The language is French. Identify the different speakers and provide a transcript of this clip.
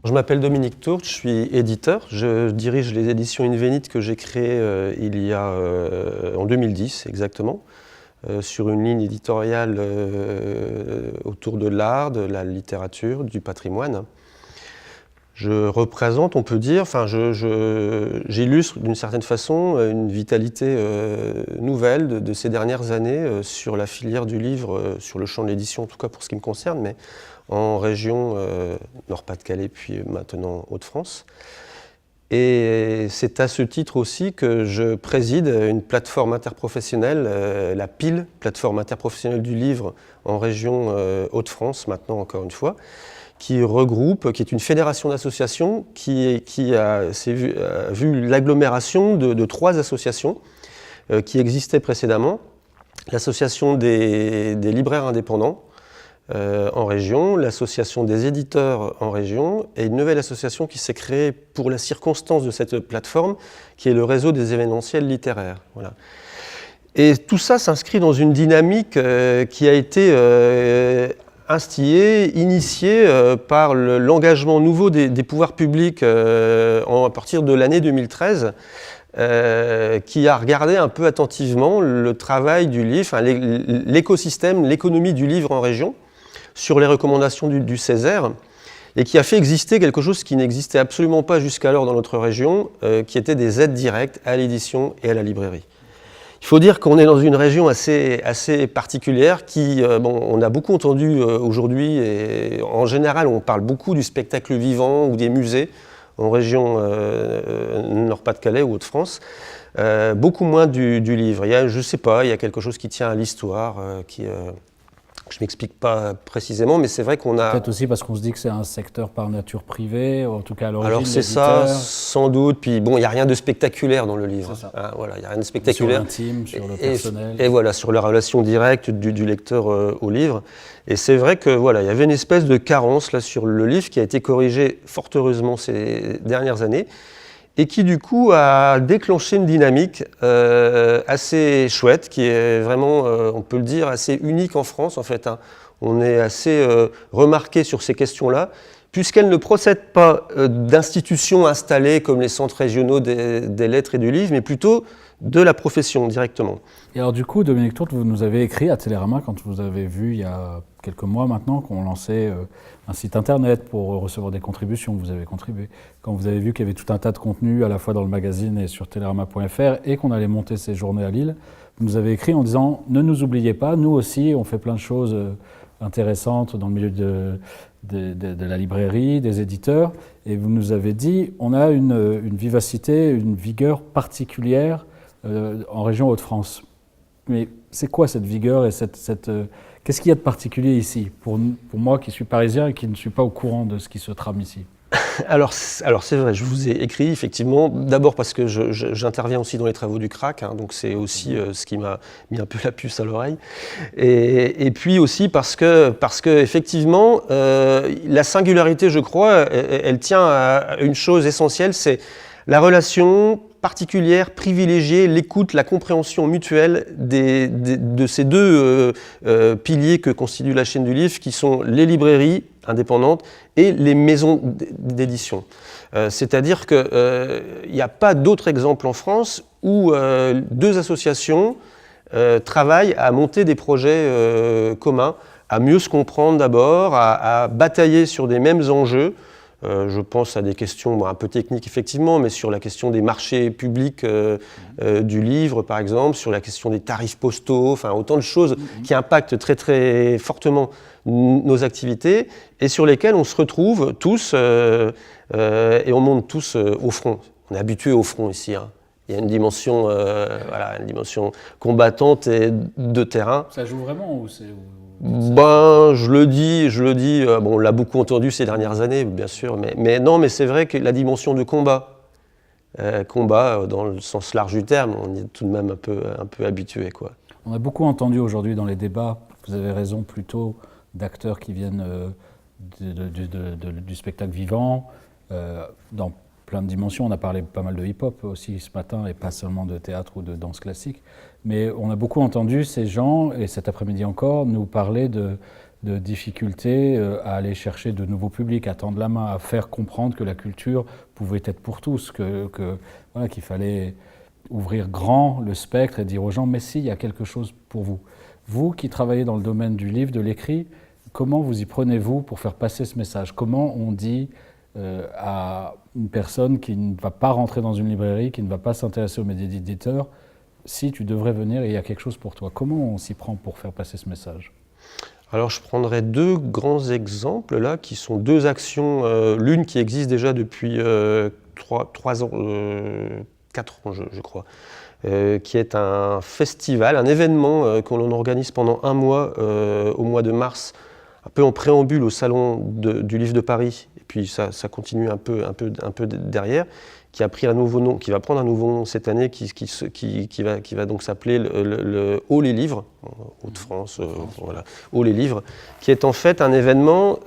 Speaker 1: Je m'appelle Dominique Tourte, je suis éditeur. Je dirige les éditions Invenit que j'ai créées en 2010 exactement, sur une ligne éditoriale autour de l'art, de la littérature, du patrimoine. Je représente, on peut dire, j'illustre d'une certaine façon une vitalité nouvelle de ces dernières années sur la filière du livre, sur le champ de l'édition en tout cas pour ce qui me concerne, mais en région Nord-Pas-de-Calais puis maintenant Hauts-de-France. Et c'est à ce titre aussi que je préside une plateforme interprofessionnelle, la PIL, plateforme interprofessionnelle du livre en région Hauts-de-France maintenant encore une fois, qui est une fédération d'associations qui a vu l'agglomération de 3 associations qui existaient précédemment. L'association des libraires indépendants en région, l'association des éditeurs en région et une nouvelle association qui s'est créée pour la circonstance de cette plateforme qui est le réseau des événementiels littéraires. Voilà. Et tout ça s'inscrit dans une dynamique qui a été instillé, initié par l'engagement nouveau des pouvoirs publics à partir de l'année 2013, qui a regardé un peu attentivement le travail du livre, l'écosystème, l'économie du livre en région, sur les recommandations du Césaire, et qui a fait exister quelque chose qui n'existait absolument pas jusqu'alors dans notre région, qui était des aides directes à l'édition et à la librairie. Il faut dire qu'on est dans une région assez particulière qui, on a beaucoup entendu aujourd'hui, et en général on parle beaucoup du spectacle vivant ou des musées en région Nord-Pas-de-Calais ou Hauts-de-France, beaucoup moins du livre. Il y a, je ne sais pas, il y a quelque chose qui tient à l'histoire, je ne m'explique pas précisément, mais c'est vrai qu'on a...
Speaker 2: Peut-être aussi parce qu'on se dit que c'est un secteur par nature privé, en tout cas à l'origine.
Speaker 1: Alors c'est ça, sans doute. Puis bon, il n'y a rien de spectaculaire dans le livre. Hein, voilà, il n'y a rien de spectaculaire.
Speaker 2: Sur l'intime, sur le personnel.
Speaker 1: Et voilà, sur la relation directe du lecteur au livre. Et c'est vrai que voilà, il y avait une espèce de carence là sur le livre qui a été corrigée fort heureusement ces dernières années. Et qui du coup a déclenché une dynamique assez chouette, qui est vraiment, on peut le dire, assez unique en France en fait. Hein. On est assez remarqué sur ces questions-là, puisqu'elles ne procèdent pas d'institutions installées comme les centres régionaux des lettres et du livre, mais plutôt de la profession directement.
Speaker 2: Et alors du coup, Dominique Tourte, vous nous avez écrit à Télérama quand vous avez vu il y a quelques mois maintenant qu'on lançait un site internet pour recevoir des contributions, vous avez contribué. Quand vous avez vu qu'il y avait tout un tas de contenus à la fois dans le magazine et sur télérama.fr et qu'on allait monter ces journées à Lille, vous nous avez écrit en disant « Ne nous oubliez pas, nous aussi on fait plein de choses intéressantes dans le milieu de la librairie, des éditeurs ». Et vous nous avez dit « On a une vivacité, une vigueur particulière en région Hauts-de-France ». Mais c'est quoi cette vigueur et qu'est-ce qu'il y a de particulier ici pour moi qui suis parisien et qui ne suis pas au courant de ce qui se trame ici?
Speaker 1: Alors c'est vrai, je vous ai écrit effectivement, d'abord parce que j'interviens aussi dans les travaux du CRAC, hein, donc c'est aussi ce qui m'a mis un peu la puce à l'oreille, et puis aussi parce que effectivement la singularité, je crois, elle tient à une chose essentielle, c'est la relation particulière, privilégiée, l'écoute, la compréhension mutuelle de ces deux piliers que constitue la chaîne du livre, qui sont les librairies indépendantes et les maisons d'édition. C'est-à-dire qu'il n'y a pas d'autre exemple en France où 2 associations travaillent à monter des projets communs, à mieux se comprendre d'abord, à batailler sur des mêmes enjeux. Je pense à des questions un peu techniques effectivement, mais sur la question des marchés publics du livre par exemple, sur la question des tarifs postaux, enfin autant de choses qui impactent très très fortement nos activités et sur lesquelles on se retrouve tous et on monte tous au front. On est habitué au front ici. Hein. Il y a une dimension, une dimension combattante et de terrain.
Speaker 2: Ça joue vraiment ou c'est...
Speaker 1: Je le dis, on l'a beaucoup entendu ces dernières années, bien sûr, mais non, mais c'est vrai que la dimension de combat dans le sens large du terme, on y est tout de même un peu habitué, quoi.
Speaker 2: On a beaucoup entendu aujourd'hui dans les débats, vous avez raison, plutôt d'acteurs qui viennent du spectacle vivant, dans plein de dimensions. On a parlé pas mal de hip-hop aussi ce matin, et pas seulement de théâtre ou de danse classique. Mais on a beaucoup entendu ces gens, et cet après-midi encore, nous parler de difficulté à aller chercher de nouveaux publics, à tendre la main, à faire comprendre que la culture pouvait être pour tous, voilà, qu'il fallait ouvrir grand le spectre et dire aux gens, mais si, il y a quelque chose pour vous. Vous qui travaillez dans le domaine du livre, de l'écrit, comment vous y prenez-vous pour faire passer ce message? Comment on dit à une personne qui ne va pas rentrer dans une librairie, qui ne va pas s'intéresser aux médias d'éditeurs, si tu devrais venir et il y a quelque chose pour toi? Comment on s'y prend pour faire passer ce message?
Speaker 1: Alors je prendrai deux grands exemples là, qui sont deux actions, l'une qui existe déjà depuis 3 ans, 4 ans je crois, qui est un festival, un événement que l'on organise pendant un mois, au mois de mars, un peu en préambule au Salon du Livre de Paris, et puis ça continue un peu derrière, qui a pris un nouveau nom, qui va prendre un nouveau nom cette année, qui va donc s'appeler le Haut les Livres, Hauts-de-France, voilà, Haut les Livres, qui est en fait un événement